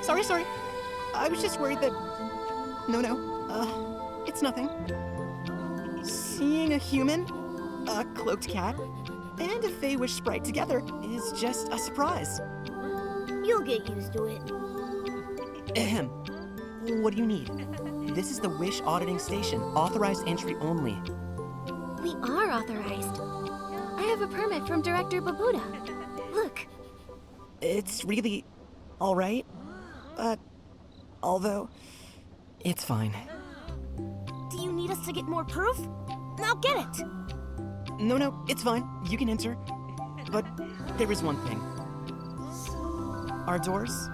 Sorry. I was just worried that... No, it's nothing. Seeing a human, a cloaked cat, and a Fey-Wish sprite together is just a surprise. You'll get used to it. Ahem. What do you need? This is the Wish Auditing Station, authorized entry only. We are authorized. I have a permit from Director Babuda. Look. It's really all right. Although, it's fine. Do you need us to get more proof? Now get it! No, it's fine. You can enter. But there is one thing. Our doors,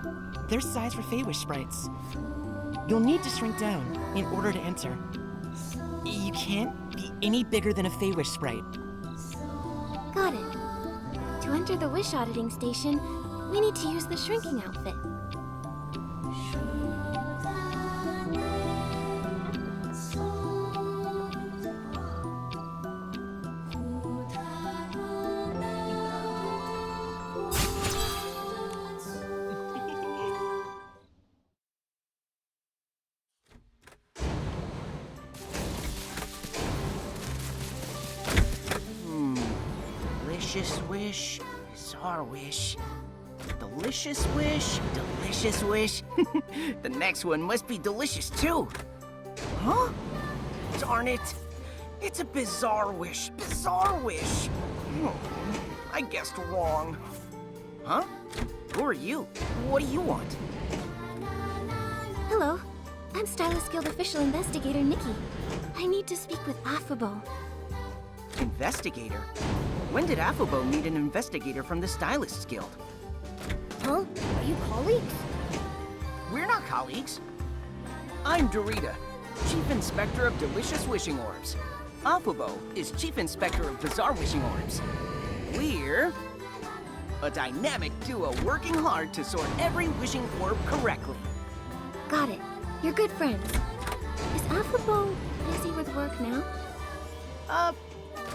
they're sized for Fey-Wish sprites. You'll need to shrink down in order to enter. You can't be any bigger than a Fey-Wish sprite. Got it. To enter the Wish Auditing Station, we need to use the shrinking outfit. Delicious wish, bizarre wish. Delicious wish, delicious wish. The next one must be delicious too. Huh? Darn it. It's a bizarre wish, bizarre wish. I guessed wrong. Huh? Who are you? What do you want? Hello. I'm Stylist Guild Official Investigator Nikki. I need to speak with Affable. Investigator? When did Affabo meet an investigator from the Stylists Guild? Huh? Are you colleagues? We're not colleagues. I'm Dorita, Chief Inspector of Delicious Wishing Orbs. Affabo is Chief Inspector of Bizarre Wishing Orbs. We're a dynamic duo working hard to sort every wishing orb correctly. Got it. You're good friends. Is Affable busy with work now?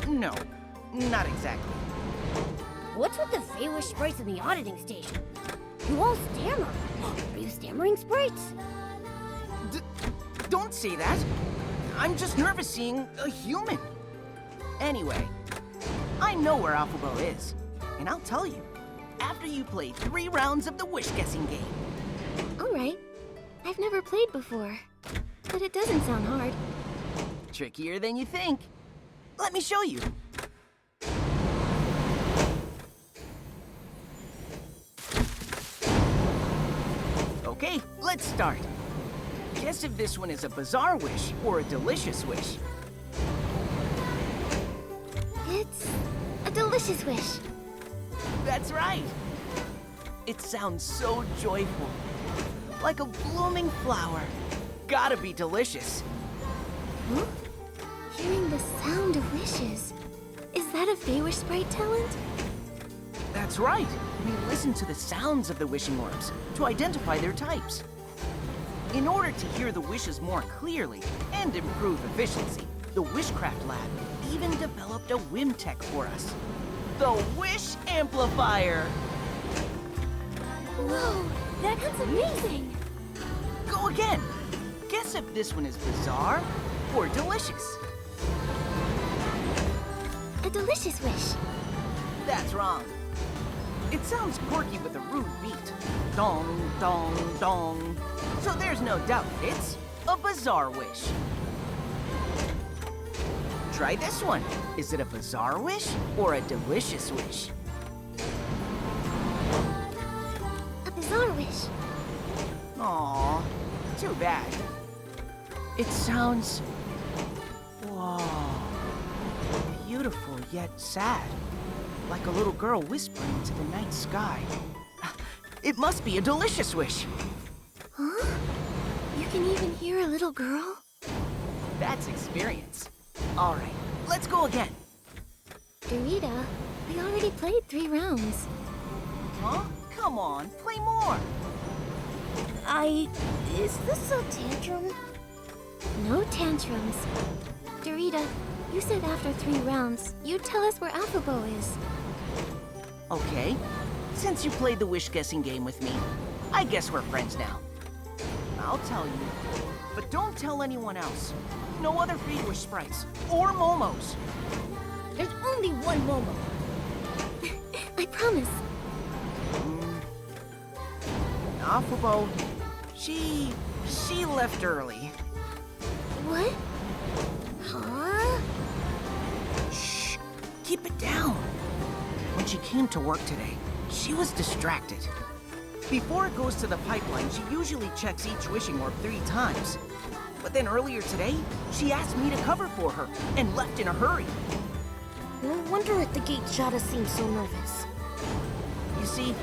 No, not exactly. What's with the Fey-Wish sprites in the auditing station? You all stammer. Are you stammering sprites? Don't say that. I'm just nervous seeing a human. Anyway, I know where Affabo is, and I'll tell you after you play 3 rounds of the wish guessing game. All right. I've never played before, but it doesn't sound hard. Trickier than you think. Let me show you. Okay, let's start. Guess if this one is a bizarre wish or a delicious wish. It's a delicious wish. That's right. It sounds so joyful. Like a blooming flower. Gotta be delicious. Huh? Hearing the sound of wishes. Is that a Fey-Wish sprite talent? That's right. We listen to the sounds of the wishing orbs to identify their types. In order to hear the wishes more clearly and improve efficiency, the Wishcraft Lab even developed a whim tech for us. The Wish Amplifier! Whoa, that's amazing! Go again! Guess if this one is bizarre or delicious. A delicious wish. That's wrong. It sounds quirky with a rude beat. Dong, dong, dong. So there's no doubt it's a bizarre wish. Try this one. Is it a bizarre wish or a delicious wish? A bizarre wish. Aww, too bad. It sounds... whoa. Beautiful yet sad. Like a little girl whispering into the night sky. It must be a delicious wish. Huh? You can even hear a little girl? That's experience. All right, let's go again. Dorita, we already played 3 rounds. Huh? Come on, play more. Is this a tantrum? No tantrums. Dorita, you said after 3 rounds, you'd tell us where Affabo is. Okay, since you played the wish guessing game with me, I guess we're friends now. I'll tell you, but don't tell anyone else. No other Fate-Wish sprites or Momos. There's only one Momo. I promise. Afabo, she left early. What? Huh? Shh, keep it down. When she came to work today, she was distracted. Before it goes to the pipeline, she usually checks each wishing orb 3 times. But then earlier today, she asked me to cover for her and left in a hurry. No wonder at the gate Shada seemed so nervous. You see,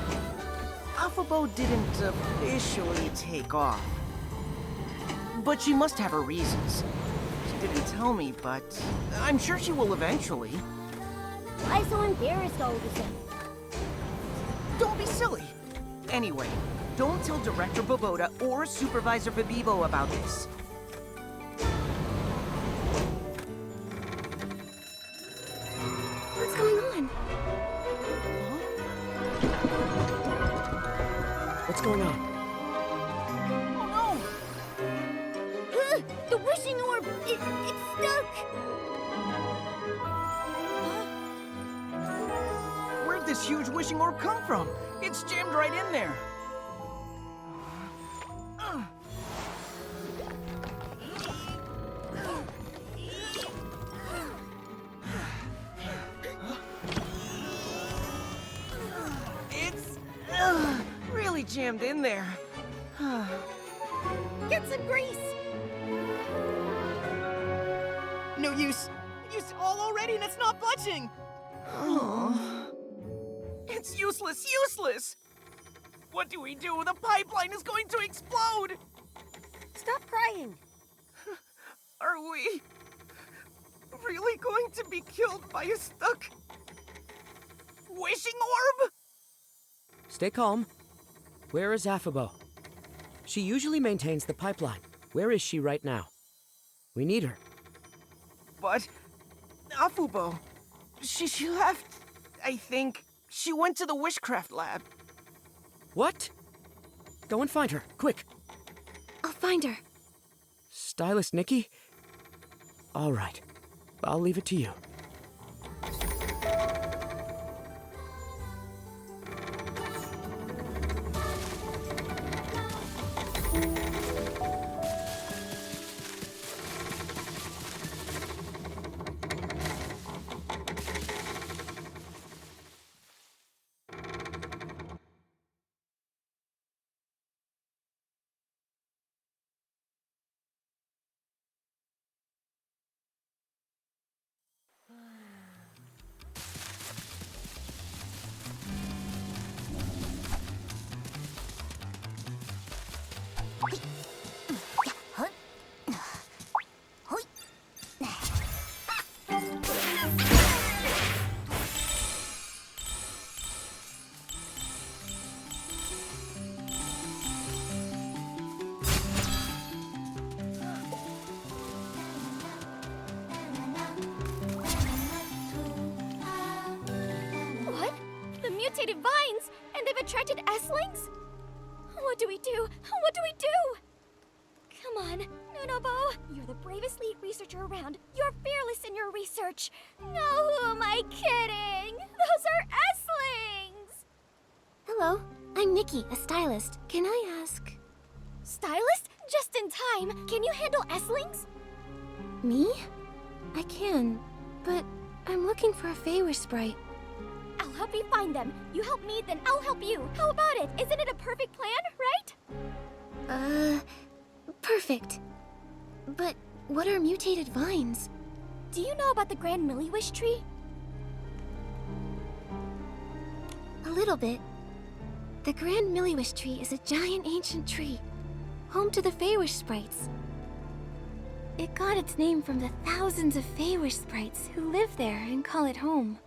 Afabo didn't officially take off. But she must have her reasons. She didn't tell me, but I'm sure she will eventually. Why so embarrassed all of a sudden? Don't be silly. Anyway, don't tell Director Boboda or Supervisor Bibibo about this. What's going on? What's going on? Oh The wishing orb! It's stuck! no! Where'd this huge wishing orb come from? It's jammed right in there. It's really jammed in there. Get some grease! No use. Used it all already and it's not budging. It's useless, useless! What do we do? The pipeline is going to explode! Stop crying! Are we really going to be killed by a stuck wishing orb? Stay calm. Where is Afabo? She usually maintains the pipeline. Where is she right now? We need her. But Afubo, she left, I think. She went to the Wishcraft lab. What? Go and find her, quick. I'll find her. Stylist Nikki? All right. I'll leave it to you. What? The mutated vines! And they've attracted S-Lings? What do we do? What do we do? Come on, Nunobo. You're the bravest lead researcher around. You're fearless in your research. No, who am I kidding? Those are S-Lings! Hello, I'm Nikki, a stylist. Can I ask? Stylist? Just in time. Can you handle S-Lings? Me? I can, but I'm looking for a Feywish sprite. I'll help you find them. You help me, then I'll help you. How about it? Isn't it a perfect plan, right? Perfect. But what are mutated vines? Do you know about the Grand Milliwish tree? A little bit. The Grand Milliwish tree is a giant ancient tree, home to the Feywish sprites. It got its name from the thousands of Feywish sprites who live there and call it home.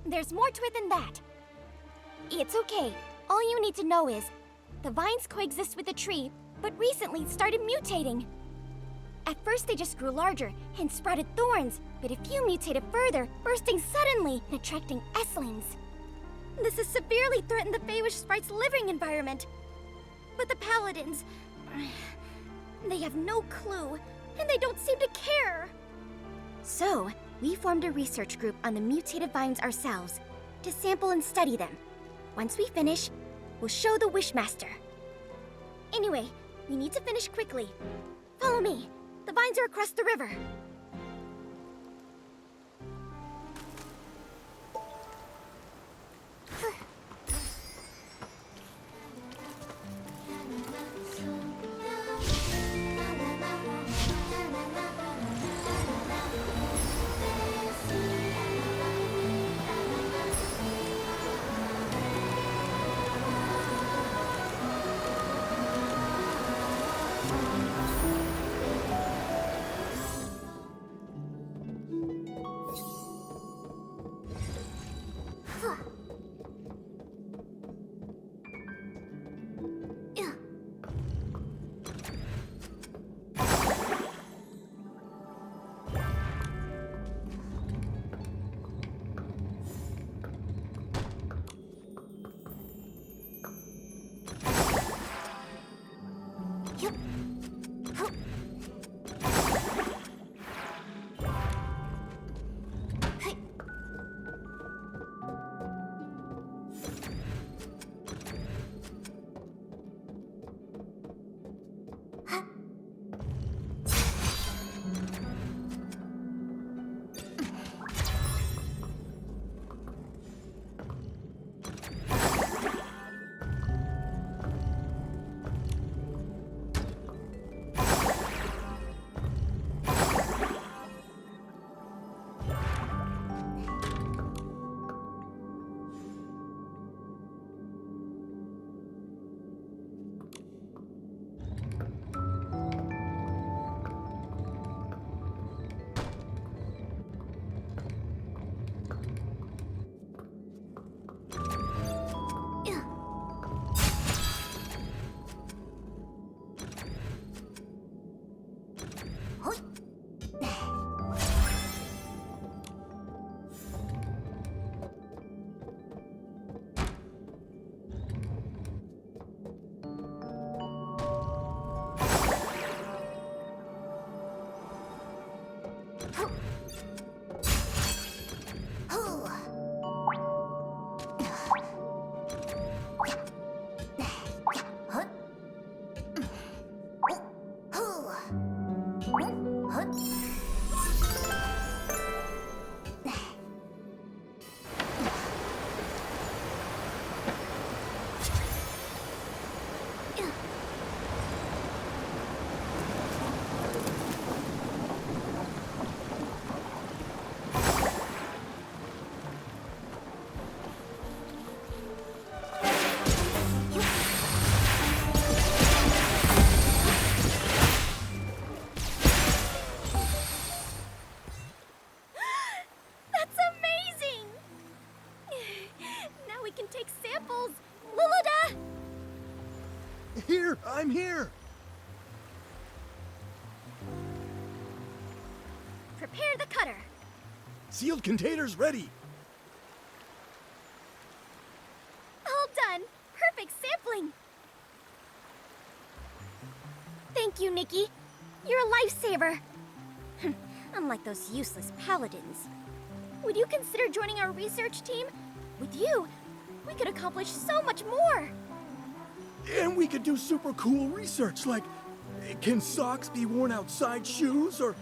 There's more to it than that. It's okay. All you need to know is, the vines coexist with the tree, but recently started mutating. At first they just grew larger and sprouted thorns, but a few mutated further, bursting suddenly and attracting S-Lings. This has severely threatened the Feywish Sprite's living environment. But the Paladins... they have no clue, and they don't seem to care. So, we formed a research group on the mutated vines ourselves, to sample and study them. Once we finish, we'll show the Wishmaster. Anyway, we need to finish quickly. Follow me. The vines are across the river. Here! I'm here! Prepare the cutter. Sealed containers ready! All done. Perfect sampling. Thank you, Nikki. You're a lifesaver. Unlike those useless paladins. Would you consider joining our research team? With you, we could accomplish so much more. And we could do super cool research, like, can socks be worn outside shoes, or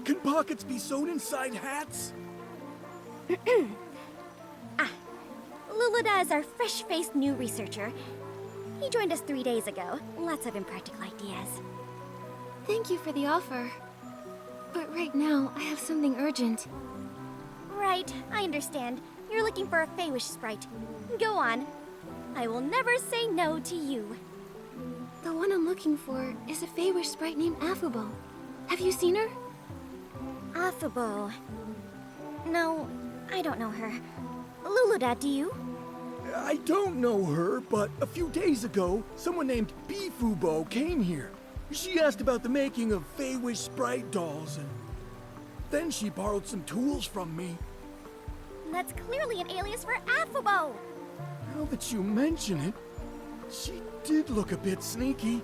can pockets be sewed inside hats? Lulada is our fresh-faced new researcher. He joined us 3 days ago. Lots of impractical ideas. Thank you for the offer. But right now, I have something urgent. Right, I understand. You're looking for a Feywish sprite. Go on. I will never say no to you. The one I'm looking for is a Feywish sprite named Affable. Have you seen her? Affable. No, I don't know her. Lulada, do you? I don't know her, but a few days ago, someone named Bifubo came here. She asked about the making of Feywish sprite dolls, and then she borrowed some tools from me. That's clearly an alias for Affable. Now that you mention it, she did look a bit sneaky.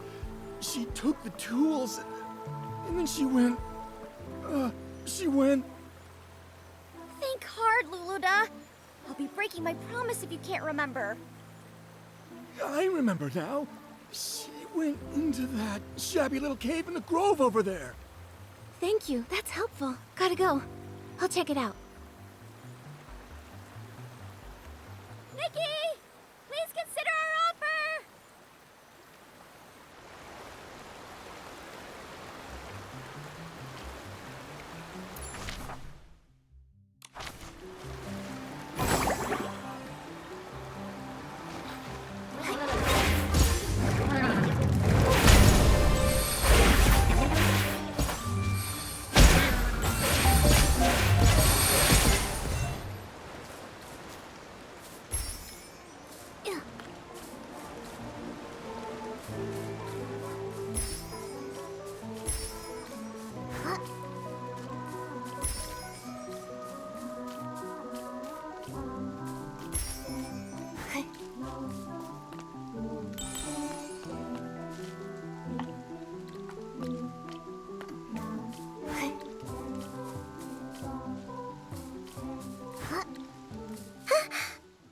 She took the tools, and then she went... Think hard, Luluda. I'll be breaking my promise if you can't remember. I remember now. She went into that shabby little cave in the grove over there. Thank you, that's helpful. Gotta go. I'll check it out. Nikki! Please consider our offer!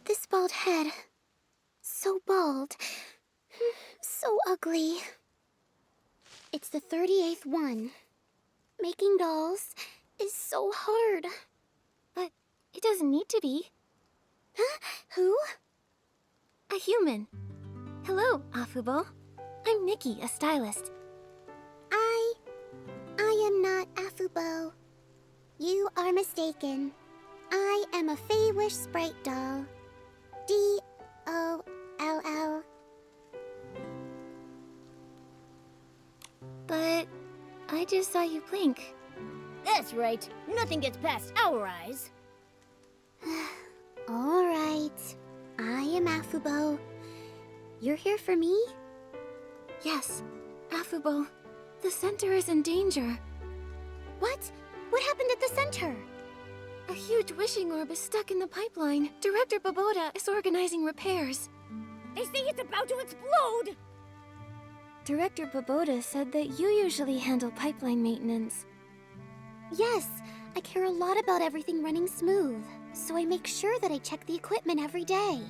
This bald head. So bald. So ugly. It's the 38th one. Making dolls is so hard. But it doesn't need to be. Huh? Who? A human. Hello, Afubo. I'm Nikki, a stylist. I am not Afubo. You are mistaken. I am a Fey-Wish sprite doll. D-O-L-L. But I just saw you blink. That's right. Nothing gets past our eyes. All right. I am Afubo. You're here for me? Yes, Afubo. The center is in danger. What? What happened at the center? A huge wishing orb is stuck in the pipeline. Director Baboda is organizing repairs. They say it's about to explode! Director Baboda said that you usually handle pipeline maintenance. Yes, I care a lot about everything running smooth, so I make sure that I check the equipment every day.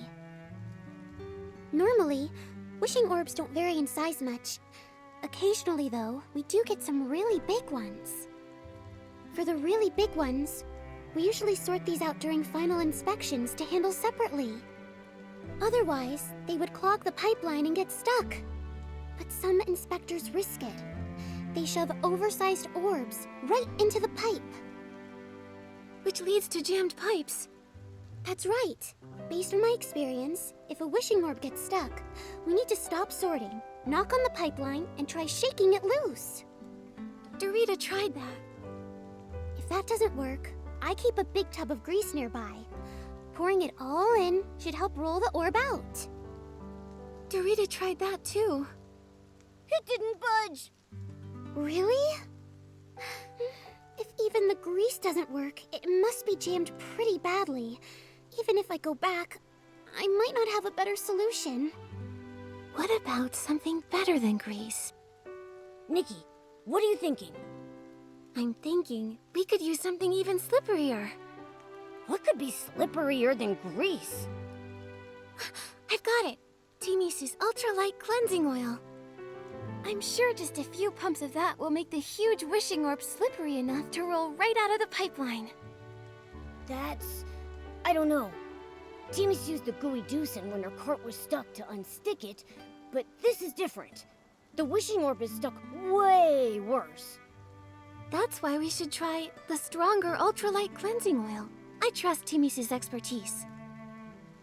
Normally, wishing orbs don't vary in size much. Occasionally, though, we do get some really big ones. For the really big ones, we usually sort these out during final inspections to handle separately. Otherwise, they would clog the pipeline and get stuck. But some inspectors risk it. They shove oversized orbs right into the pipe. Which leads to jammed pipes. That's right. Based on my experience, if a wishing orb gets stuck, we need to stop sorting, knock on the pipeline, and try shaking it loose. Dorita tried that. If that doesn't work, I keep a big tub of grease nearby. Pouring it all in should help roll the orb out. Dorita tried that too. It didn't budge. Really? If even the grease doesn't work, it must be jammed pretty badly. Even if I go back, I might not have a better solution. What about something better than grease? Nikki, what are you thinking? I'm thinking we could use something even slipperier. What could be slipperier than grease? I've got it! Timisu's ultralight cleansing oil. I'm sure just a few pumps of that will make the huge wishing orb slippery enough to roll right out of the pipeline. I don't know. Timus used the gooey doosan when her cart was stuck to unstick it, but this is different. The wishing orb is stuck way worse. That's why we should try the stronger ultralight cleansing oil. I trust Timisu's expertise.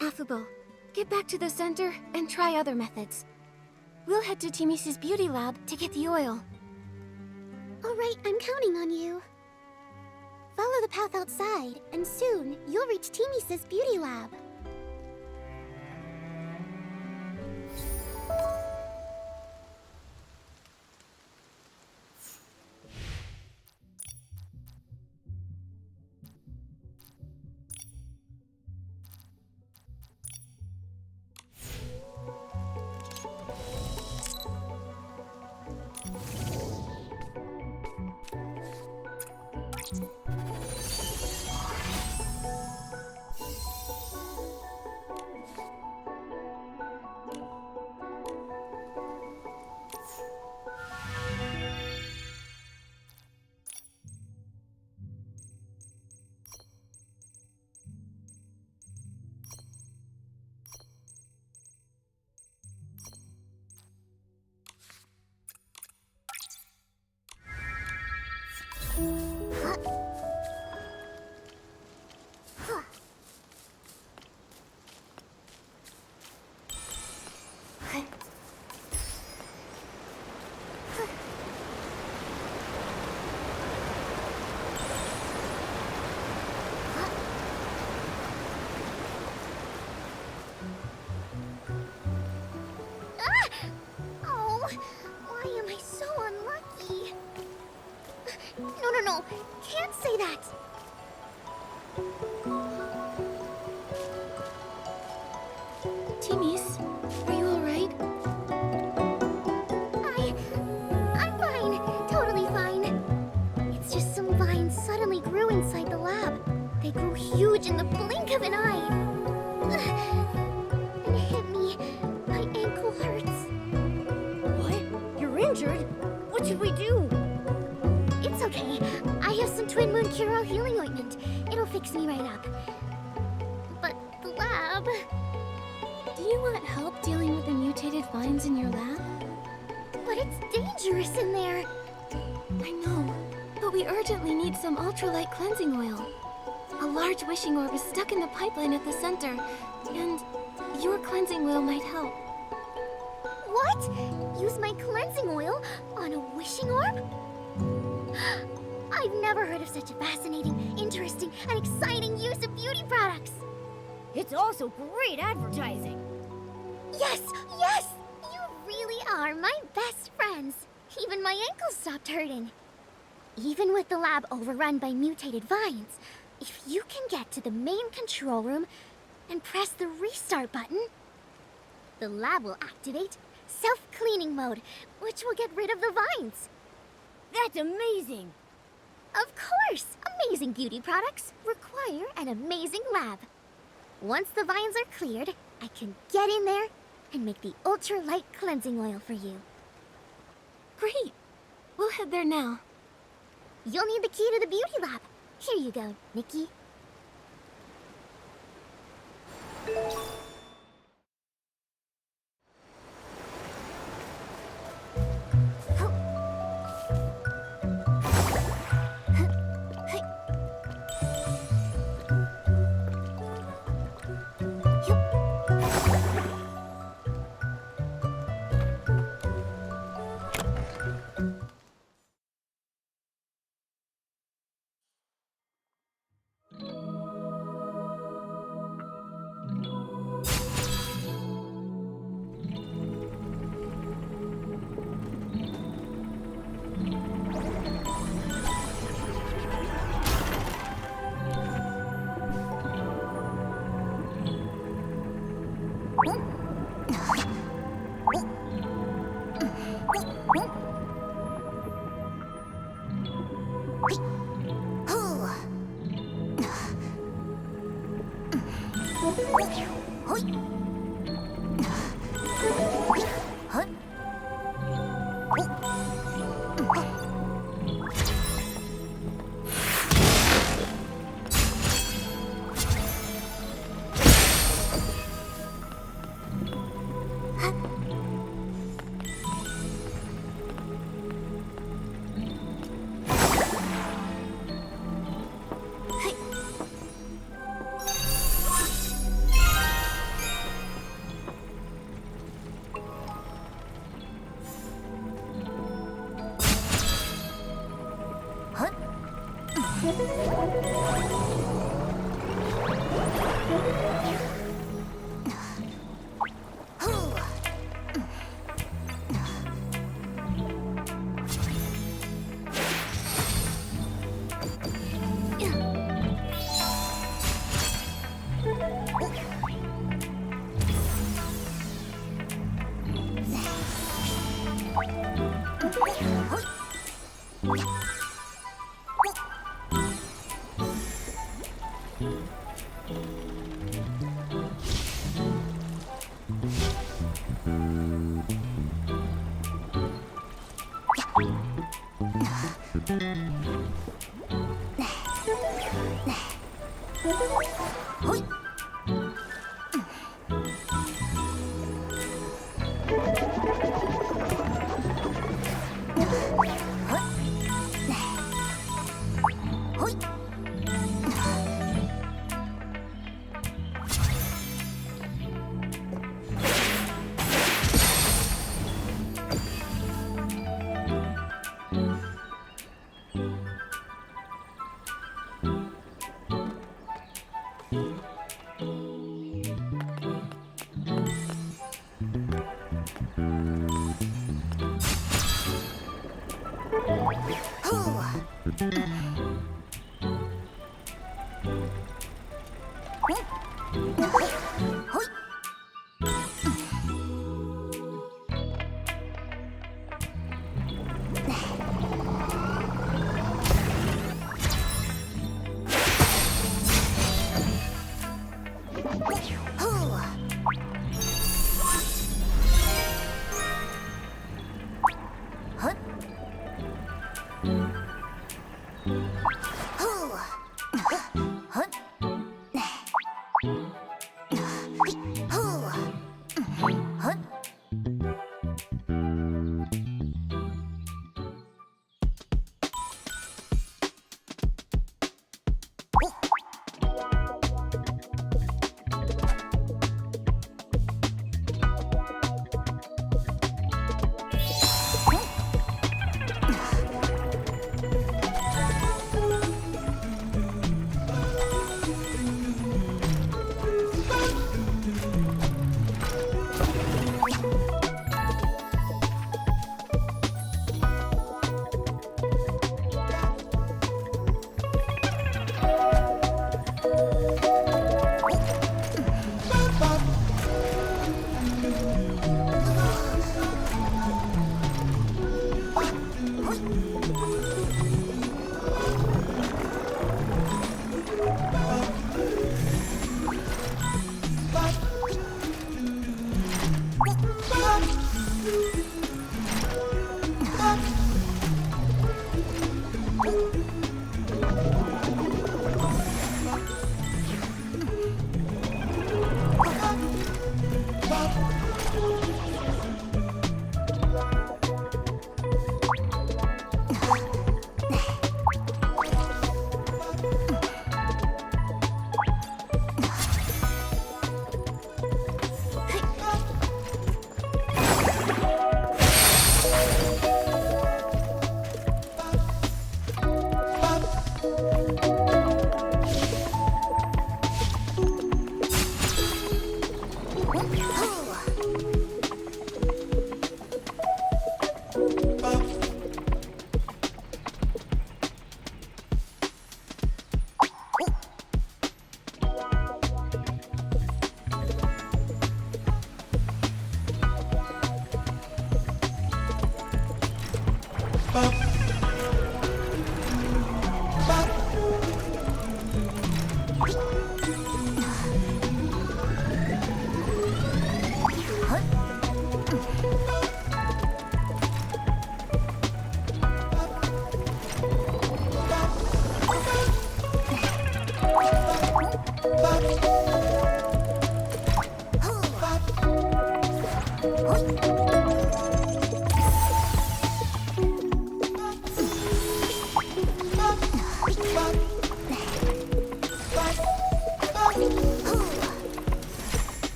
Affable, get back to the center and try other methods. We'll head to Timisu's beauty lab to get the oil. All right, I'm counting on you. Follow the path outside, and soon you'll reach Timisu's beauty lab. Why am I so unlucky? No. Can't say that. Timmy's, are you alright? I'm fine. Totally fine. It's just some vines suddenly grew inside the lab. They grew huge in the blink of an eye. And hit me. My ankle hurts. What? You're injured? What should we do? It's okay. I have some Twin Moon Cure healing ointment. It'll fix me right up. But the lab... Do you want help dealing with the mutated vines in your lab? But it's dangerous in there. I know, but we urgently need some ultralight cleansing oil. A large wishing orb is stuck in the pipeline at the center, and your cleansing oil might help. What? Use my cleansing oil on a wishing orb? I've never heard of such a fascinating, interesting, and exciting use of beauty products. It's also great advertising. Yes! You really are my best friends. Even my ankles stopped hurting. Even with the lab overrun by mutated vines, if you can get to the main control room and press the restart button, the lab will activate self-cleaning mode, which will get rid of the vines. That's amazing. Of course! Amazing beauty products require an amazing lab. Once the vines are cleared, I can get in there and make the ultra-light cleansing oil for you. Great! We'll head there now. You'll need the key to the beauty lab. Here you go, Nikki.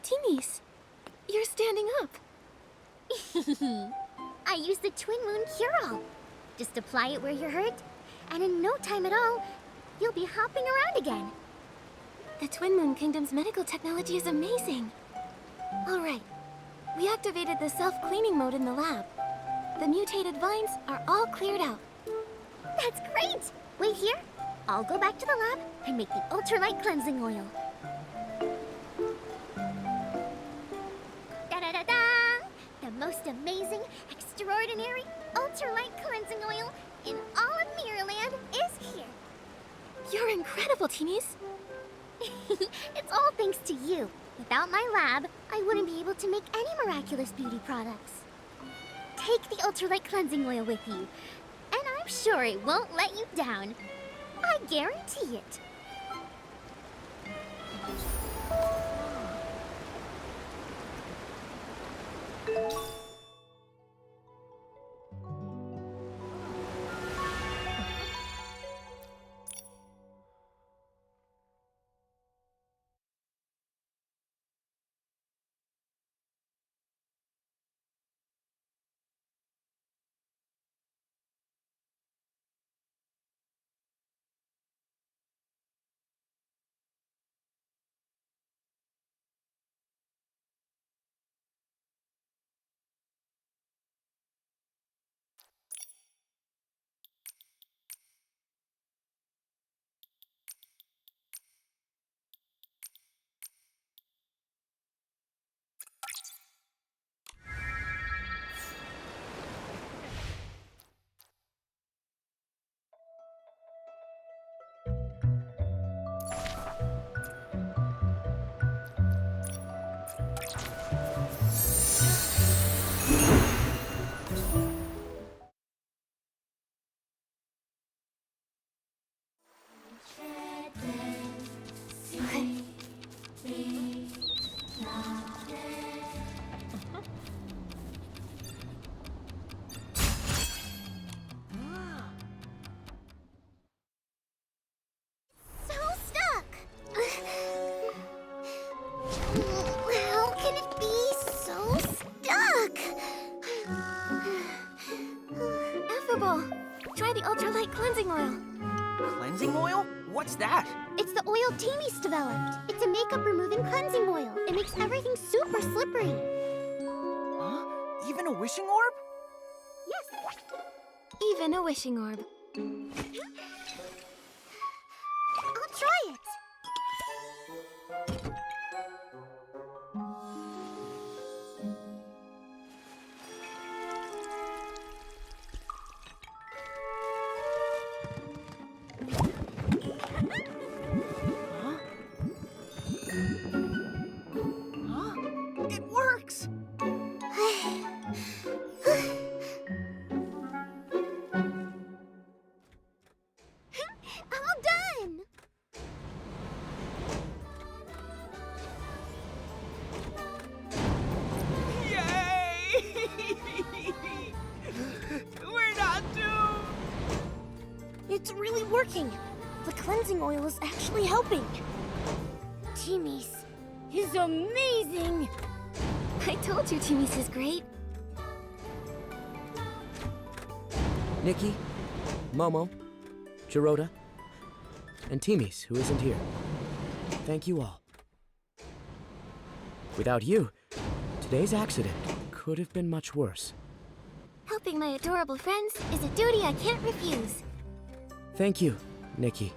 Timmy's, you're standing up. I use the Twin Moon Cure-All. Just apply it where you're hurt, and in no time at all, you'll be hopping around again. The Twin Moon Kingdom's medical technology is amazing. All right, we activated the self-cleaning mode in the lab. The mutated vines are all cleared out. That's great! Wait here. I'll go back to the lab and make the ultralight cleansing oil. Da-da-da-da! The most amazing, extraordinary ultralight cleansing oil in all of Mirrorland is here. You're incredible, Teenies. It's all thanks to you. Without my lab, I wouldn't be able to make any miraculous beauty products. Take the ultralight cleansing oil with you, and I'm sure it won't let you down. I guarantee it. Try the ultralight cleansing oil. Cleansing oil? What's that? It's the oil Timmy's developed. It's a makeup removing cleansing oil. It makes everything super slippery. Huh? Even a wishing orb? Yes. Even a wishing orb. I'll try it. It works! All done! Yay! We're not doomed! It's really working. The cleansing oil is actually helping. Timmy's Is amazing. I told you Timmy's is great. Nikki, Momo, Jirota, and Timmy's, who isn't here. Thank you all. Without you, today's accident could have been much worse. Helping my adorable friends is a duty I can't refuse. Thank you, Nikki.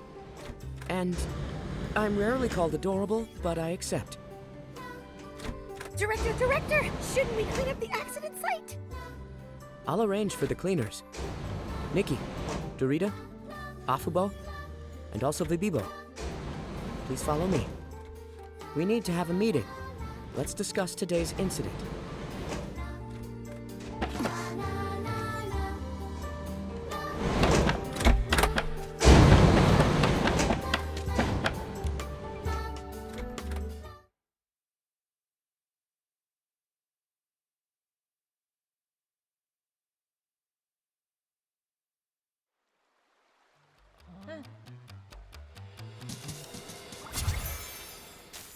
And I'm rarely called adorable, but I accept. Director, shouldn't we clean up the accident site? I'll arrange for the cleaners. Nikki, Dorita, Afubo, and also Vibibo. Please follow me. We need to have a meeting. Let's discuss today's incident.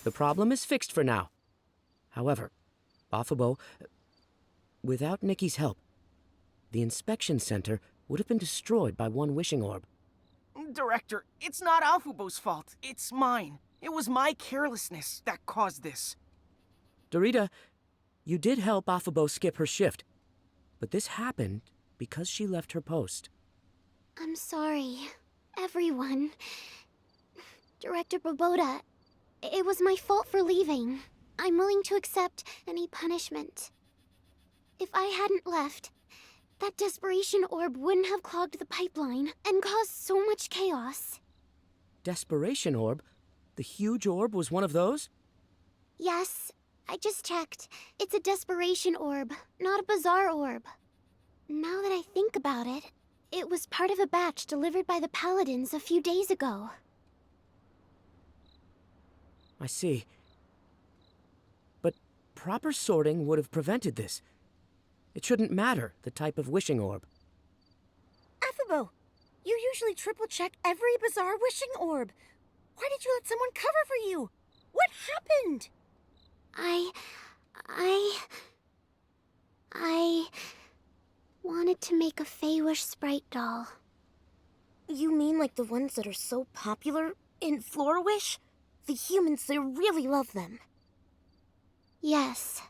The problem is fixed for now. However, Afabo, without Nikki's help, the inspection center would have been destroyed by one wishing orb. Director, it's not Afubo's fault. It's mine. It was my carelessness that caused this. Dorita, you did help Afabo skip her shift, but this happened because she left her post. I'm sorry, everyone. Director Boboda, it was my fault for leaving. I'm willing to accept any punishment. If I hadn't left, that desperation orb wouldn't have clogged the pipeline and caused so much chaos. Desperation orb? The huge orb was one of those? Yes, I just checked. It's a desperation orb, not a bizarre orb. Now that I think about it, it was part of a batch delivered by the Paladins a few days ago. I see. But proper sorting would have prevented this. It shouldn't matter the type of wishing orb. Afabo, you usually triple-check every bizarre wishing orb. Why did you let someone cover for you? What happened? I wanted to make a Feywish sprite doll. You mean like the ones that are so popular in Florawish? The humans, they really love them. Yes.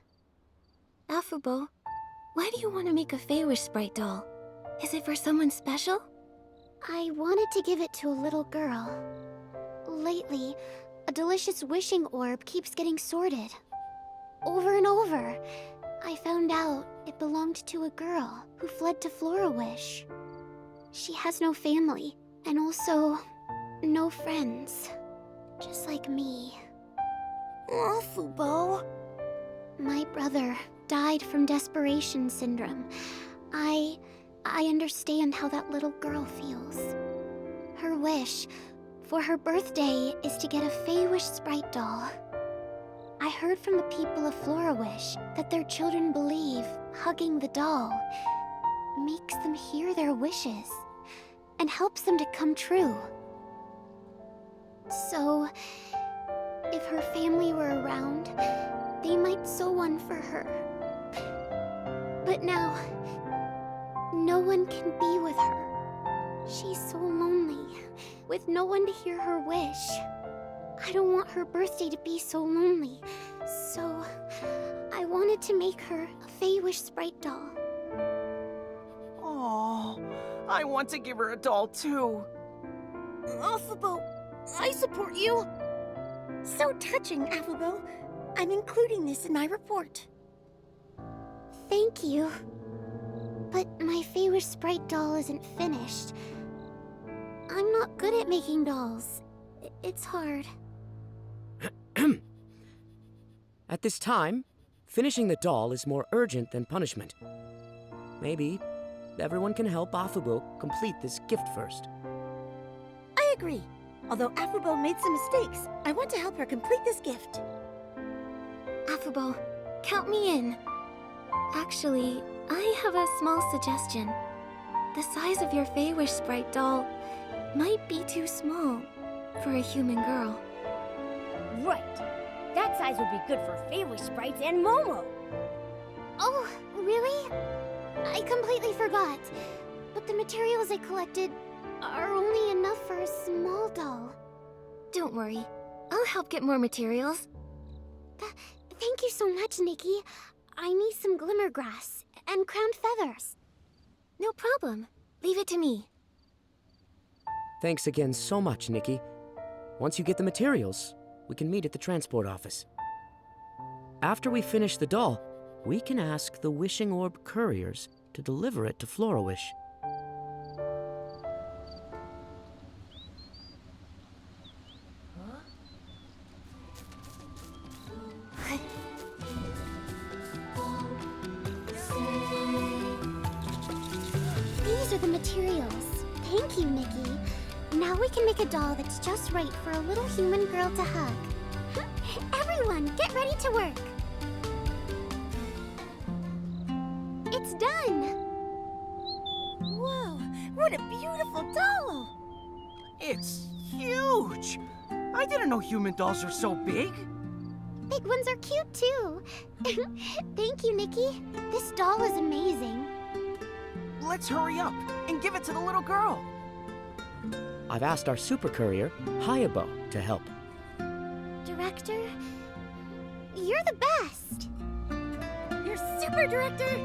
Afabo, why do you want to make a Feywish sprite doll? Is it for someone special? I wanted to give it to a little girl. Lately, a delicious wishing orb keeps getting sorted. Over and over. I found out it belonged to a girl who fled to Florawish. She has no family, and also no friends. Just like me. Afabo. My brother died from desperation syndrome. I understand how that little girl feels. Her wish for her birthday is to get a Feywish sprite doll. I heard from the people of Florawish that their children believe hugging the doll makes them hear their wishes and helps them to come true. So, if her family were around, they might sew one for her. But now, no one can be with her. She's so lonely, with no one to hear her wish. I don't want her birthday to be so lonely, so I wanted to make her a Feywish sprite doll. Oh, I want to give her a doll too. Afabo, I support you. So touching, Afabo. I'm including this in my report. Thank you. But my Feywish sprite doll isn't finished. I'm not good at making dolls. It's hard. At this time, finishing the doll is more urgent than punishment. Maybe everyone can help Afabo complete this gift first. I agree. Although Afabo made some mistakes, I want to help her complete this gift. Afabo, count me in. Actually, I have a small suggestion. The size of your Feywish sprite doll might be too small for a human girl. Right. That size would be good for Feywish sprites and Momo. Oh, really? I completely forgot. But the materials I collected are only enough for a small doll. Don't worry. I'll help get more materials. Thank you so much, Nikki. I need some glimmer grass and crowned feathers. No problem. Leave it to me. Thanks again so much, Nikki. Once you get the materials, we can meet at the transport office. After we finish the doll, we can ask the Wishing Orb couriers to deliver it to Florawish. These are the materials. Thank you, Nikki. Now we can make a doll that's just right for a little human girl to hug. Everyone, get ready to work. It's done. Whoa, what a beautiful doll! It's huge. I didn't know human dolls are so big. big ones are cute too. Thank you, Nikki. This doll is amazing. Let's hurry up and give it to the little girl. I've asked our super courier, Hayabo, to help. Director, you're the best. You're super, Director!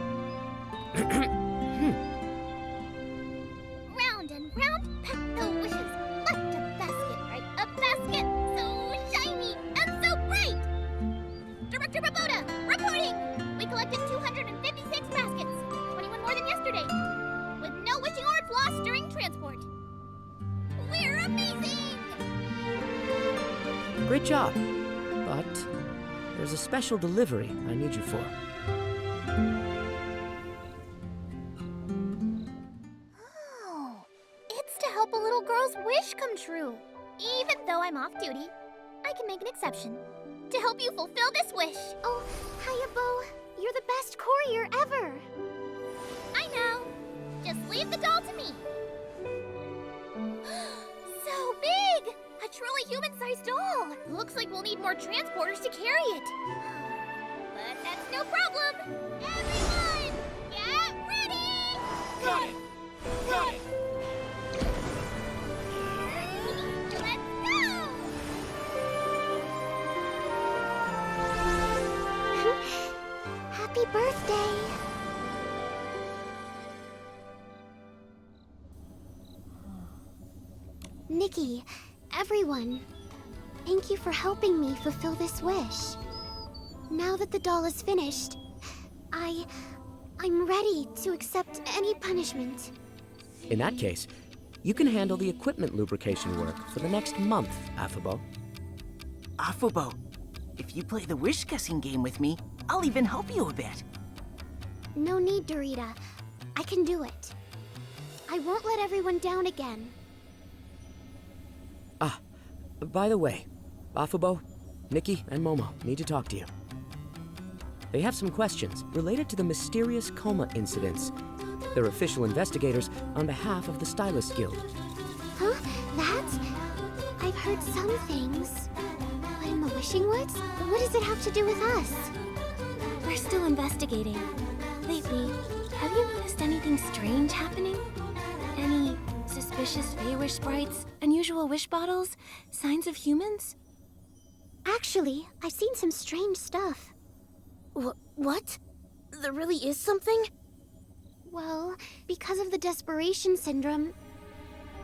Round and round, pack the wishes. Left a basket, right a basket. So shiny and so bright. Director Baboda, reporting. We collected 256 baskets, 21 more than yesterday, with no wishing orbs lost during transport. We're amazing! Great job. But there's a special delivery I need you for. Oh, it's to help a little girl's wish come true. Even though I'm off duty, I can make an exception to help you fulfill this wish. Oh, Hayabo, you're the best courier ever. I know. Just leave the doll to me. So big! A truly human-sized doll. Looks like we'll need more transporters to carry it. But that's no problem. Everyone, get ready! Got it! Got it! Let's go! Happy birthday. Nikki, everyone, thank you for helping me fulfill this wish. Now that the doll is finished, I'm ready to accept any punishment. In that case, you can handle the equipment lubrication work for the next month, Afabo. Afubo, if you play the wish guessing game with me, I'll even help you a bit. No need, Dorita. I can do it. I won't let everyone down again. By the way, Afabo, Nikki, and Momo need to talk to you. They have some questions related to the mysterious coma incidents. They're official investigators on behalf of the Stylist Guild. Huh? That? I've heard some things. But in the Wishing Woods? What does it have to do with us? We're still investigating. Lately, have you noticed anything strange happening? Any suspicious Feywish sprites, unusual wish bottles, signs of humans? Actually, I've seen some strange stuff. What? There really is something? Well, because of the desperation syndrome,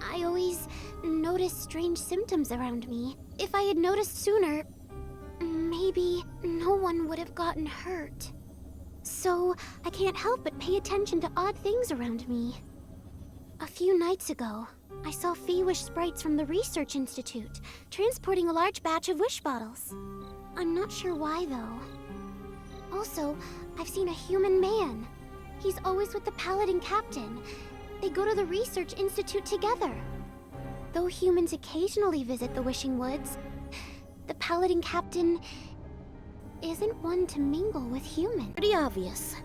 I always notice strange symptoms around me. If I had noticed sooner, maybe no one would have gotten hurt. So, I can't help but pay attention to odd things around me. A few nights ago, I saw Feywish sprites from the Research Institute transporting a large batch of wish bottles. I'm not sure why, though. Also, I've seen a human man. He's always with the Paladin Captain. They go to the Research Institute together. Though humans occasionally visit the Wishing Woods, the Paladin Captain isn't one to mingle with humans. Pretty obvious.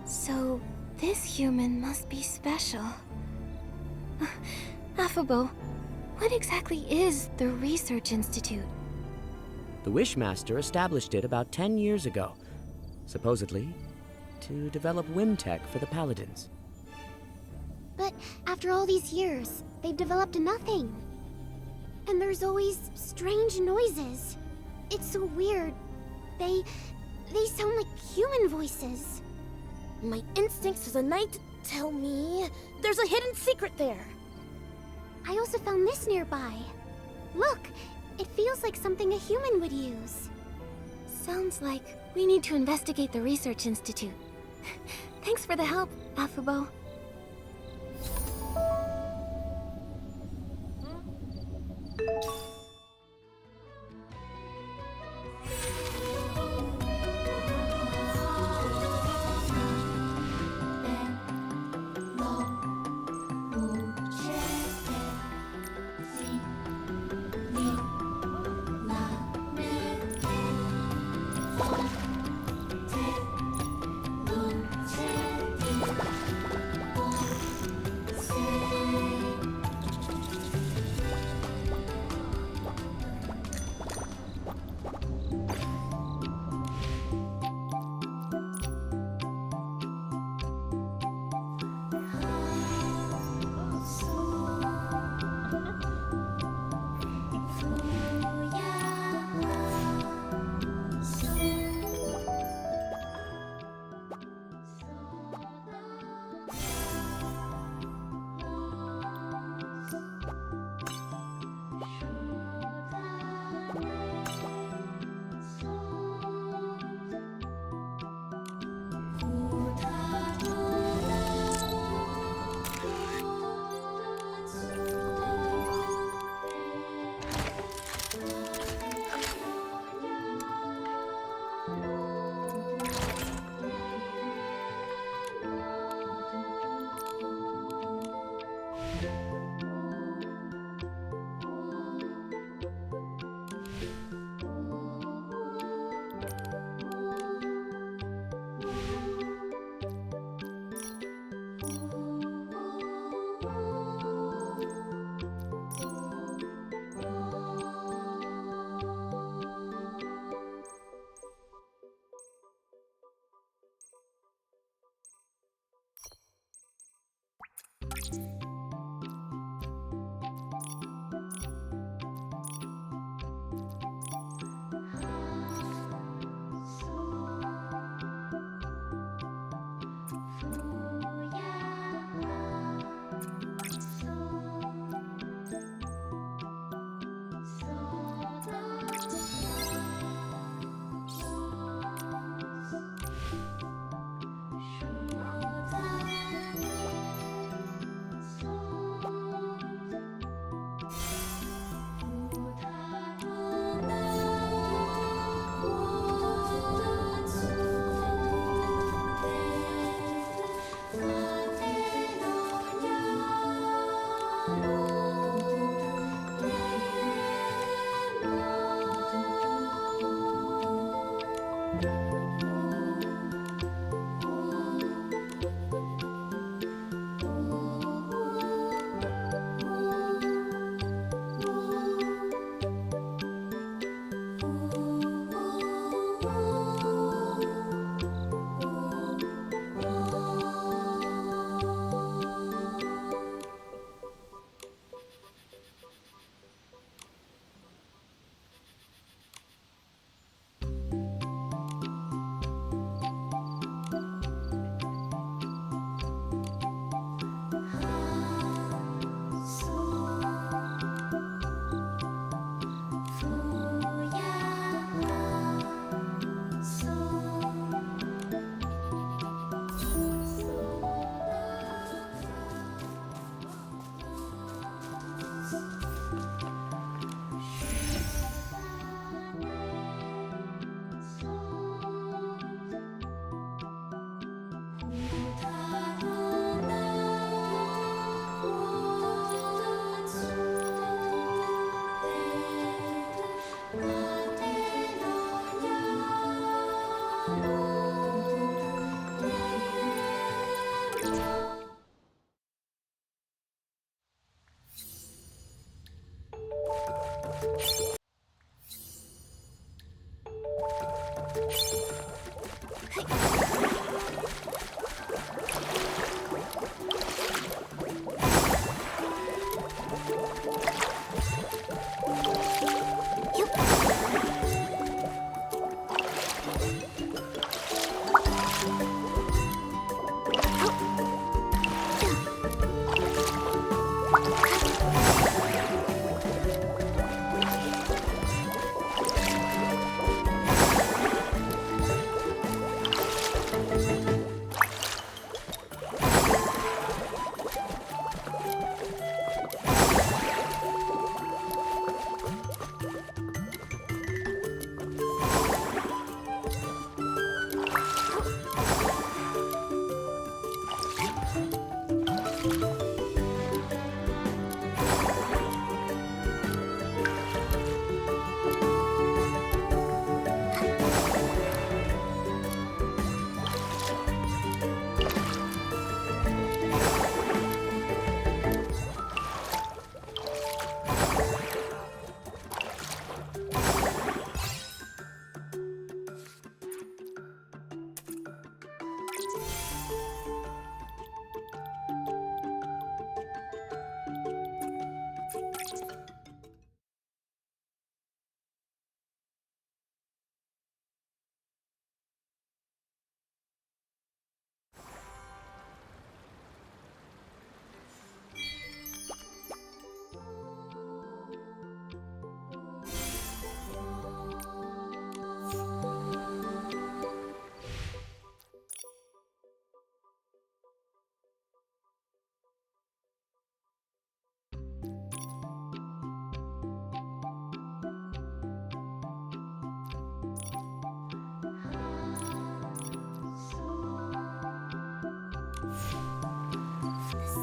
So, this human must be special. Afabo, what exactly is the Research Institute? The Wishmaster established it about 10 years ago, supposedly to develop wind tech for the Paladins. But after all these years, they've developed nothing. And there's always strange noises. It's so weird. They sound like human voices. My instincts as a knight tell me there's a hidden secret there. I also found this nearby. Look, it feels like something a human would use. Sounds like we need to investigate the Research Institute. Thanks for the help, Afabo.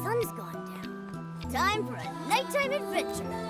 Sun's gone down. Time for a nighttime adventure.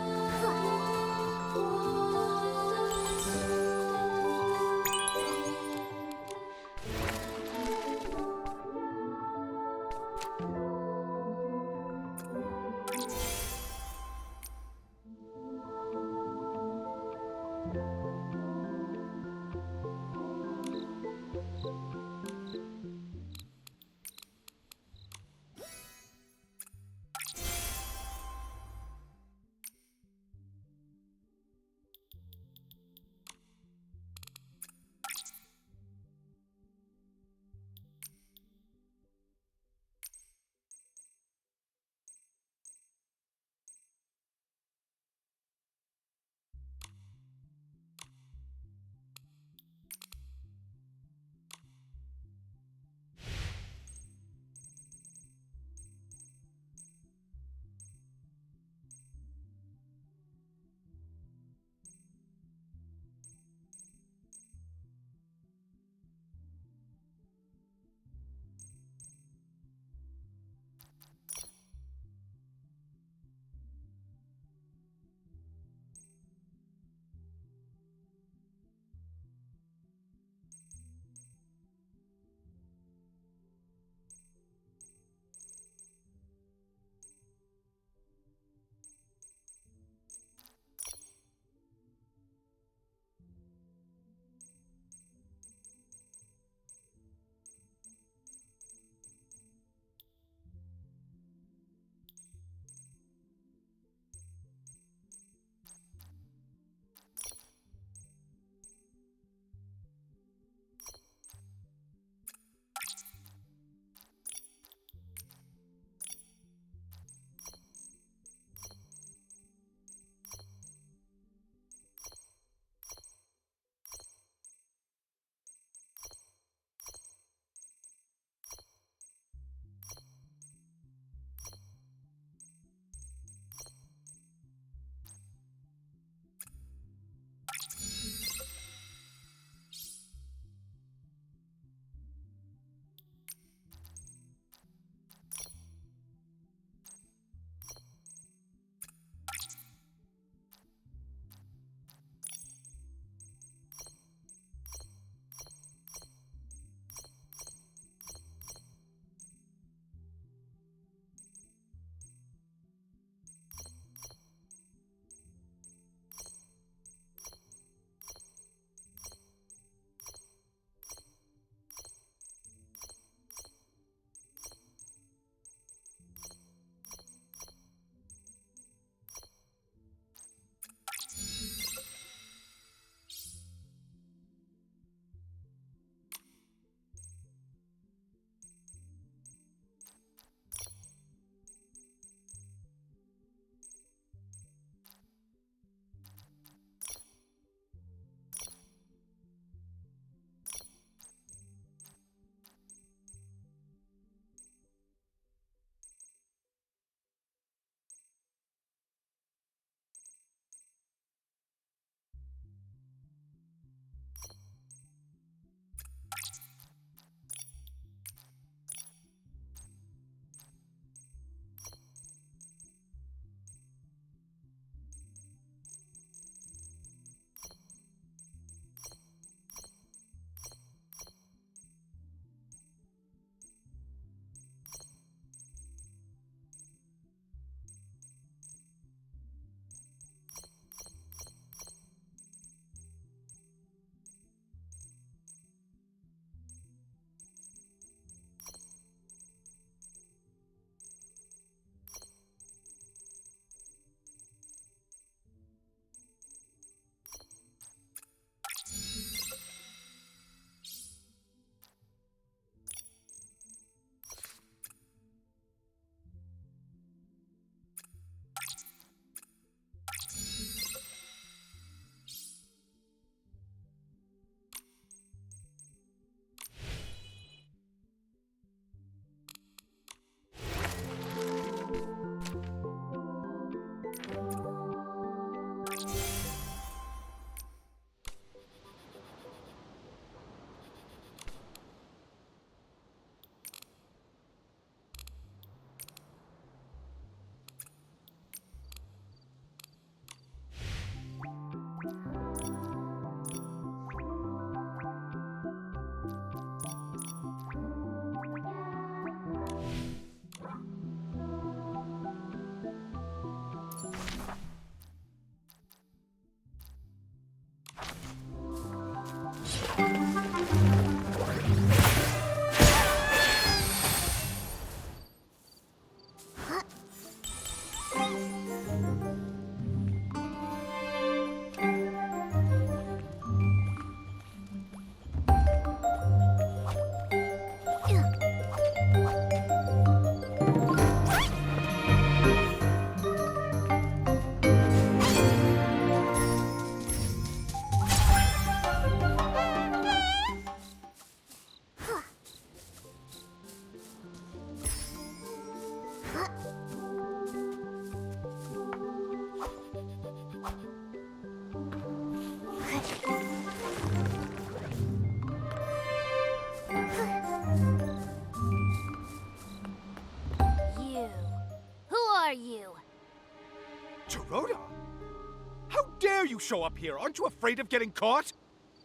you show up here? Aren't you afraid of getting caught?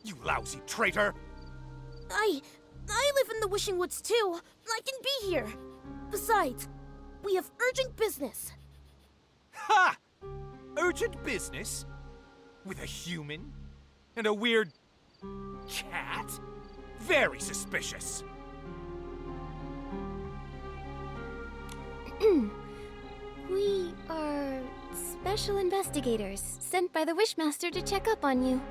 You lousy traitor! I live in the Wishing Woods too. I can be here. Besides, we have urgent business. Ha! Urgent business? With a human? And a weird... cat? Very suspicious. We are special investigators sent by the Wishmaster to check up on you.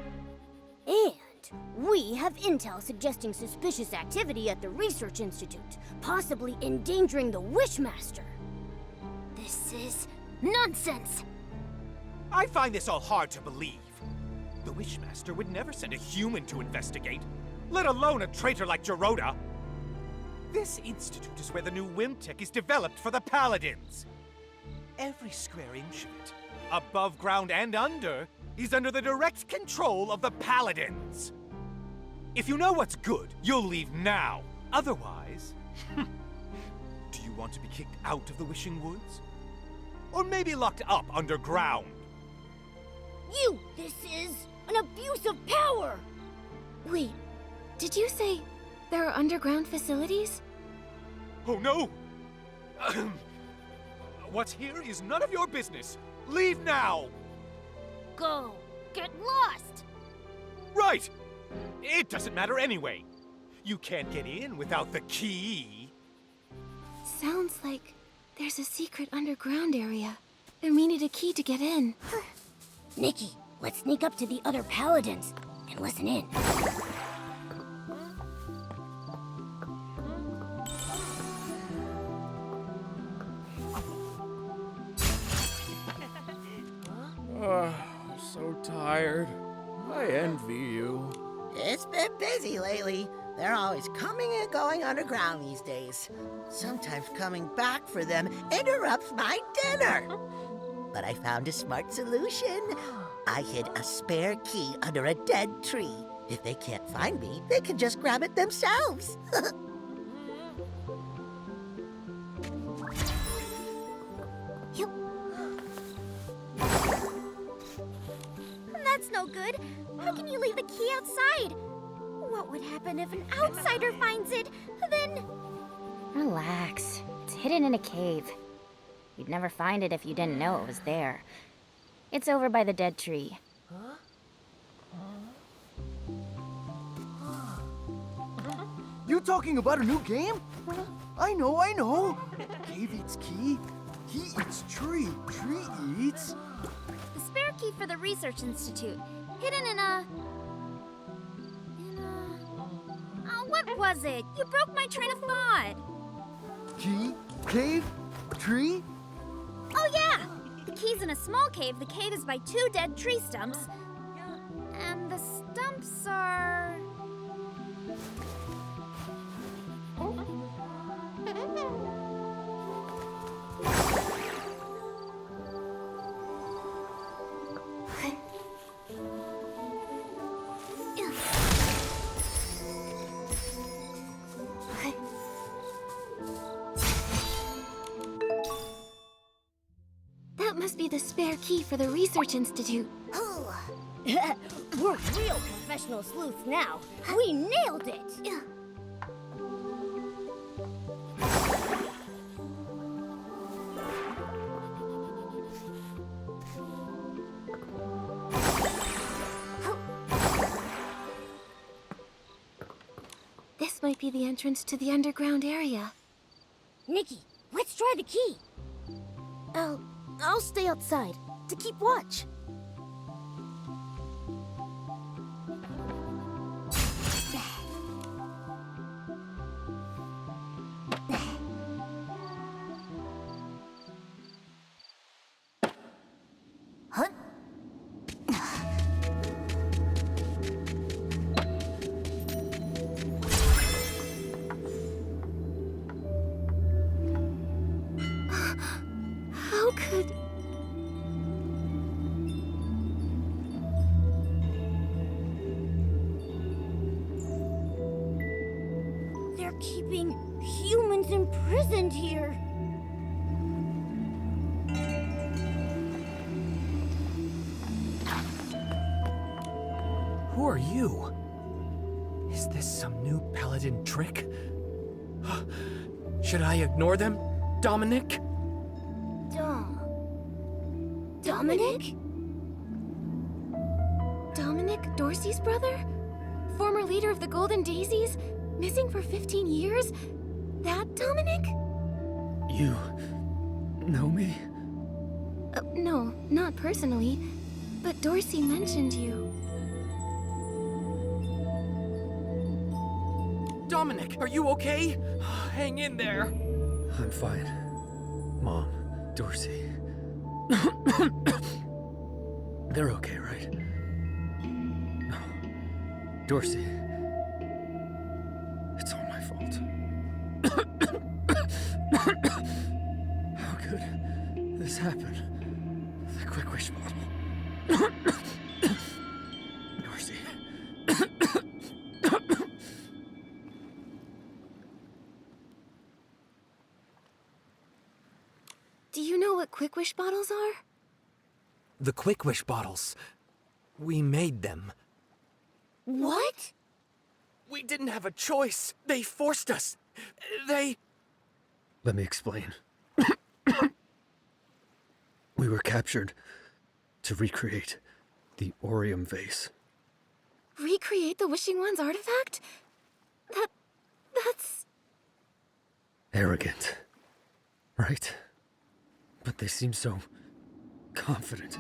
And we have intel suggesting suspicious activity at the Research Institute, possibly endangering the Wishmaster. This is nonsense! I find this all hard to believe. The Wishmaster would never send a human to investigate, let alone a traitor like Geroda. This institute is where the new WIM tech is developed for the Paladins. Every square inch of it, above ground and under, is under the direct control of the Paladins. If you know what's good, you'll leave now. Otherwise, do you want to be kicked out of the Wishing Woods? Or maybe locked up underground? This is an abuse of power! Wait, did you say there are underground facilities? Oh no! What's here is none of your business. Leave now! Go! Get lost! Right! It doesn't matter anyway. You can't get in without the key. Sounds like there's a secret underground area, and we need a key to get in. Nikki, let's sneak up to the other Paladins and listen in. I'm so tired. I envy you. It's been busy lately. They're always coming and going underground these days. Sometimes coming back for them interrupts my dinner. But I found a smart solution. I hid a spare key under a dead tree. If they can't find me, they can just grab it themselves. That's no good. How can you leave the key outside? What would happen if an outsider finds it? Then... Relax. It's hidden in a cave. You'd never find it if you didn't know it was there. It's over by the dead tree. You talking about a new game? I know. Cave eats key. Key eats tree. Tree eats... The spare key for the Research Institute. Hidden in a... what was it? You broke my train of thought. Key? Cave? Tree? Oh yeah! The key's in a small cave. The cave is by 2 dead tree stumps. And the stumps are... That must be the spare key for the Research Institute. We're real professional sleuths now. We nailed it! This might be the entrance to the underground area. Nikki, let's try the key. I'll stay outside to keep watch. Huh? How could... They're keeping humans imprisoned here. you. Is this some new paladin trick? Should I ignore them, Dominic? Dominic? Dominic, Dorsey's brother? Former leader of the Golden Daisies? Missing for 15 years? That Dominic? You know me? No, not personally. But Dorsey mentioned you. Dominic, are you okay? Hang in there. I'm fine. Mom, Dorsey. They're okay, right? No. Dorsey. It's all my fault. How could this happen? The quick wish bottle. Dorsey. Do you know what Quick Wish bottles are? The quick wish bottles. We made them. What? We didn't have a choice. They forced us. They... Let me explain. We were captured to recreate the Orium vase. Recreate the Wishing One's artifact? That's... Arrogant. Right? But they seem so... confident.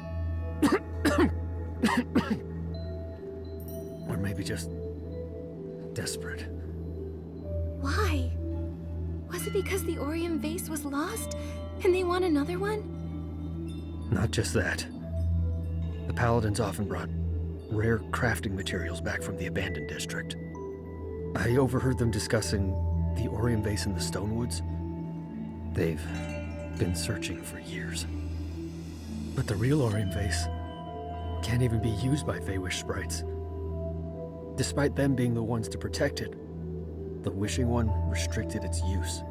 Or maybe just... desperate. Why? Was it because the Orium vase was lost, and they want another one? Not just that. The Paladins often brought rare crafting materials back from the abandoned district. I overheard them discussing the Orium vase in the Stonewoods. They've been searching for years. But the real Orium vase can't even be used by Feywish sprites. Despite them being the ones to protect it, the Wishing One restricted its use.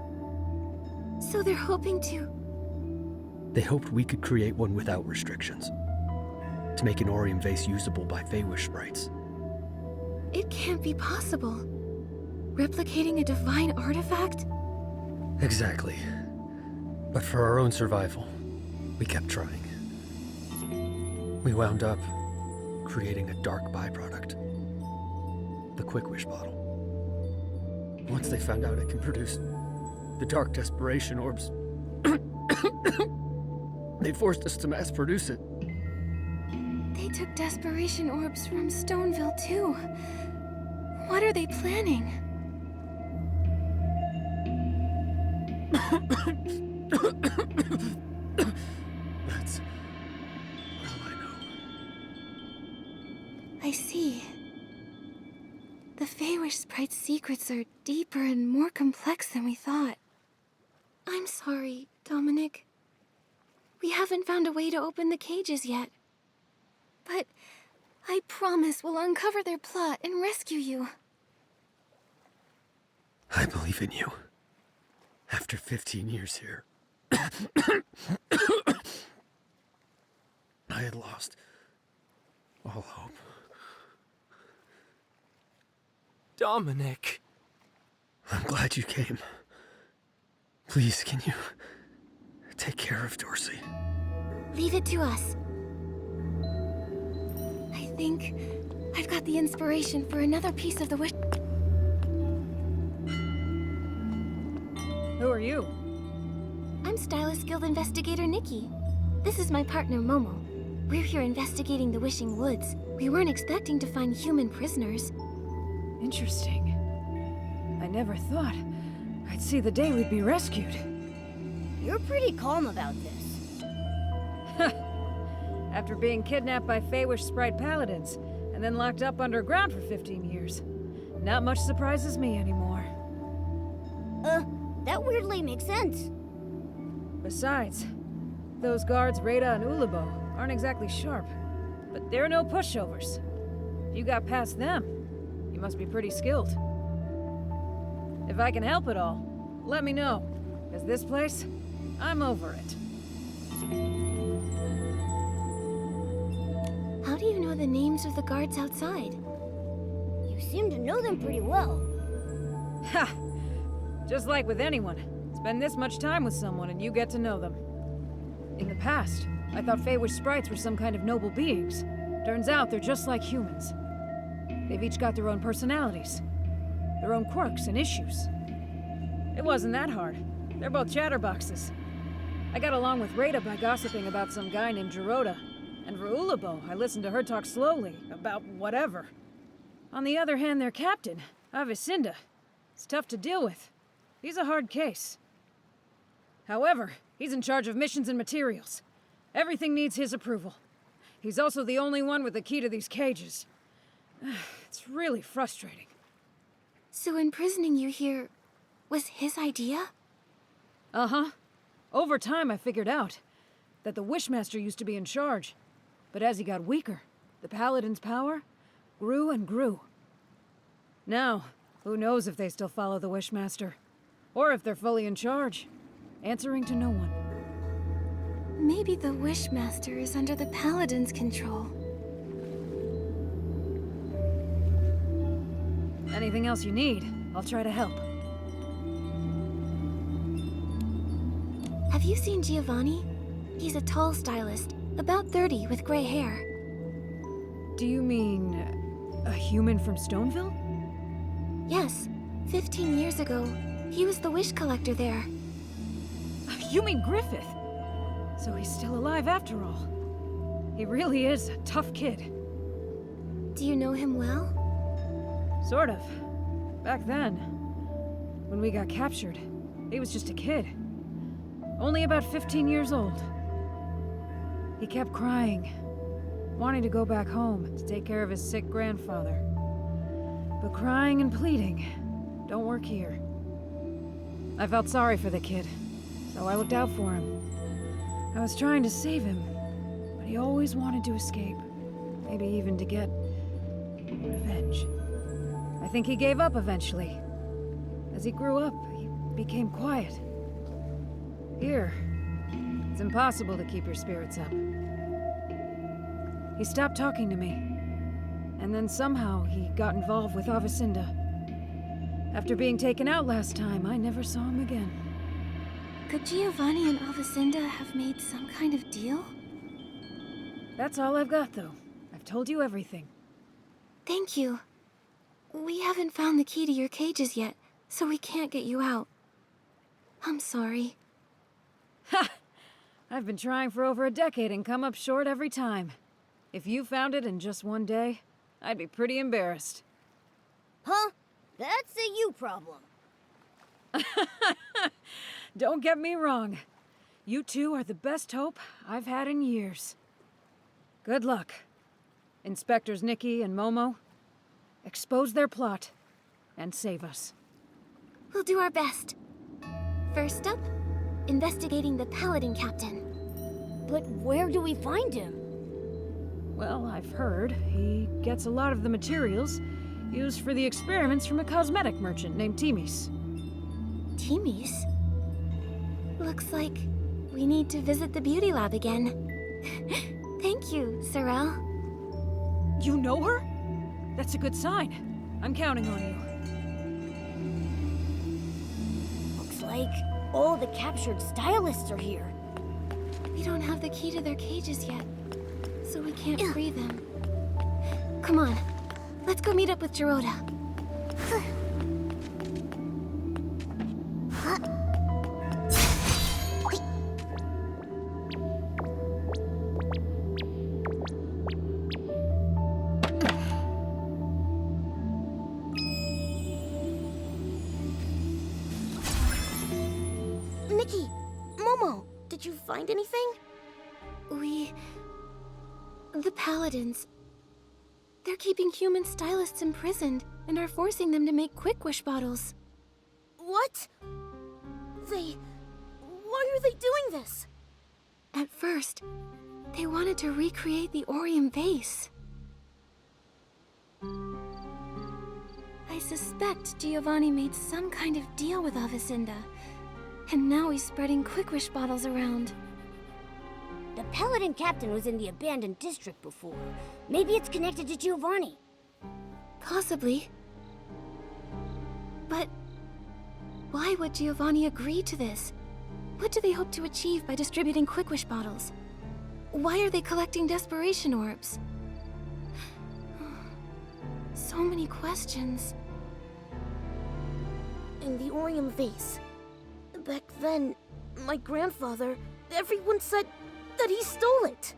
So they're hoping to... They hoped we could create one without restrictions, to make an Orium vase usable by Feywish sprites. It can't be possible. Replicating a divine artifact? Exactly. But for our own survival, we kept trying. We wound up creating a dark byproduct. The Quick Wish bottle. Once they found out it can produce the dark desperation orbs, they forced us to mass produce it. They took desperation orbs from Stoneville too. What are they planning? That's all I know. I see. The Feywish sprite's secrets are deeper and more complex than we thought. I'm sorry, Dominic. We haven't found a way to open the cages yet. But I promise we'll uncover their plot and rescue you. I believe in you. After 15 years here, I had lost all hope. Dominic. I'm glad you came. Please, can you take care of Dorsey? Leave it to us. I think I've got the inspiration for another piece of the wish. Who are you? I'm Stylist Guild Investigator Nikki. This is my partner Momo. We're here investigating the Wishing Woods. We weren't expecting to find human prisoners. Interesting. I never thought I'd see the day we'd be rescued. You're pretty calm about this. After being kidnapped by Feywish Sprite Paladins, and then locked up underground for 15 years. Not much surprises me anymore. That weirdly makes sense. Besides, those guards Rada and Ulabo aren't exactly sharp. But they're no pushovers. If you got past them, you must be pretty skilled. If I can help at all, let me know. Because this place, I'm over it. How do you know the names of the guards outside? You seem to know them pretty well. Ha! Just like with anyone. Spend this much time with someone and you get to know them. In the past, I thought Feywish sprites were some kind of noble beings. Turns out they're just like humans. They've each got their own personalities, their own quirks and issues. It wasn't that hard. They're both chatterboxes. I got along with Rada by gossiping about some guy named Giroda. And for Ulabo, I listened to her talk slowly about whatever. On the other hand, their captain, Avicinda, is tough to deal with. He's a hard case. However, he's in charge of missions and materials. Everything needs his approval. He's also the only one with the key to these cages. It's really frustrating. So imprisoning you here was his idea? Uh-huh. Over time, I figured out that the Wishmaster used to be in charge. But as he got weaker, the Paladin's power grew and grew. Now, who knows if they still follow the Wishmaster? Or if they're fully in charge, answering to no one. Maybe the Wishmaster is under the Paladin's control. Anything else you need, I'll try to help. Have you seen Giovanni? He's a tall stylist, about 30 with gray hair. Do you mean a human from Stoneville? Yes, 15 years ago, he was the wish collector there. You mean Griffith? So he's still alive after all. He really is a tough kid. Do you know him well? Sort of. Back then, when we got captured, he was just a kid. Only about 15 years old. He kept crying, wanting to go back home to take care of his sick grandfather. But crying and pleading don't work here. I felt sorry for the kid, so I looked out for him. I was trying to save him, but he always wanted to escape. Maybe even to get revenge. I think he gave up eventually. As he grew up, he became quiet. Here, it's impossible to keep your spirits up. He stopped talking to me, and then somehow he got involved with Avicinda. After being taken out last time, I never saw him again. Could Giovanni and Avicinda have made some kind of deal? That's all I've got, though. I've told you everything. Thank you. We haven't found the key to your cages yet, so we can't get you out. I'm sorry. Ha! I've been trying for over a decade and come up short every time. If you found it in just one day, I'd be pretty embarrassed. Huh? That's a you problem. Don't get me wrong. You two are the best hope I've had in years. Good luck. Inspectors Nikki and Momo, expose their plot and save us. We'll do our best. First up, investigating the Paladin Captain. But where do we find him? Well, I've heard he gets a lot of the materials used for the experiments from a cosmetic merchant named Timis. Timis? Looks like we need to visit the beauty lab again. Thank you, Sorrel. You know her? That's a good sign. I'm counting on you. Looks like all the captured stylists are here. We don't have the key to their cages yet, so we can't free them. Come on, let's go meet up with Giroda. Nikki, Momo, did you find anything? The Paladins. They're keeping human stylists imprisoned and are forcing them to make Quick Wish bottles. What? Why are they doing this? At first, they wanted to recreate the Orium vase. I suspect Giovanni made some kind of deal with Avicinda, and now he's spreading Quick Wish bottles around. The Paladin Captain was in the abandoned district before. Maybe it's connected to Giovanni. Possibly. But why would Giovanni agree to this? What do they hope to achieve by distributing Quick Wish bottles? Why are they collecting desperation orbs? So many questions. And the Orium vase. Back then, my grandfather, everyone said that he stole it.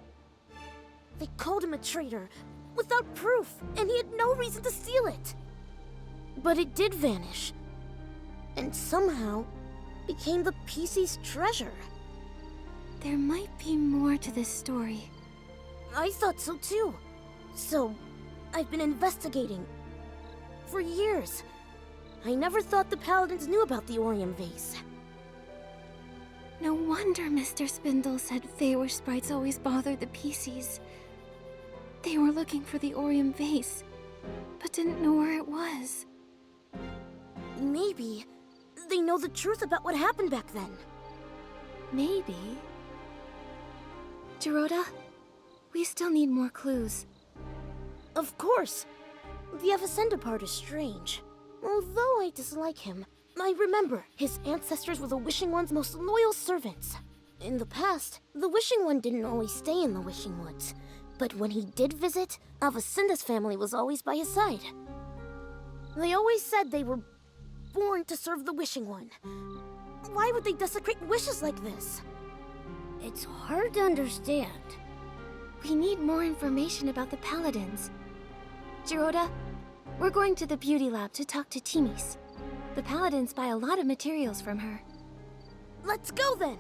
They called him a traitor, without proof, and he had no reason to steal it. But it did vanish, and somehow became the PC's treasure. There might be more to this story. I thought so too. So, I've been investigating. For years. I never thought the Paladins knew about the Orium vase. No wonder Mr. Spindle said Feywish sprites always bothered the PCs. They were looking for the Orium vase, but didn't know where it was. Maybe they know the truth about what happened back then. Maybe. Giroda, we still need more clues. Of course. The Avicenna part is strange. Although I dislike him, I remember his ancestors were the Wishing One's most loyal servants. In the past, the Wishing One didn't always stay in the Wishing Woods. But when he did visit, Avicenna's family was always by his side. They always said they were born to serve the Wishing One. Why would they desecrate wishes like this? It's hard to understand. We need more information about the Paladins. Giroda, we're going to the beauty lab to talk to Timis. The Paladins buy a lot of materials from her. Let's go then!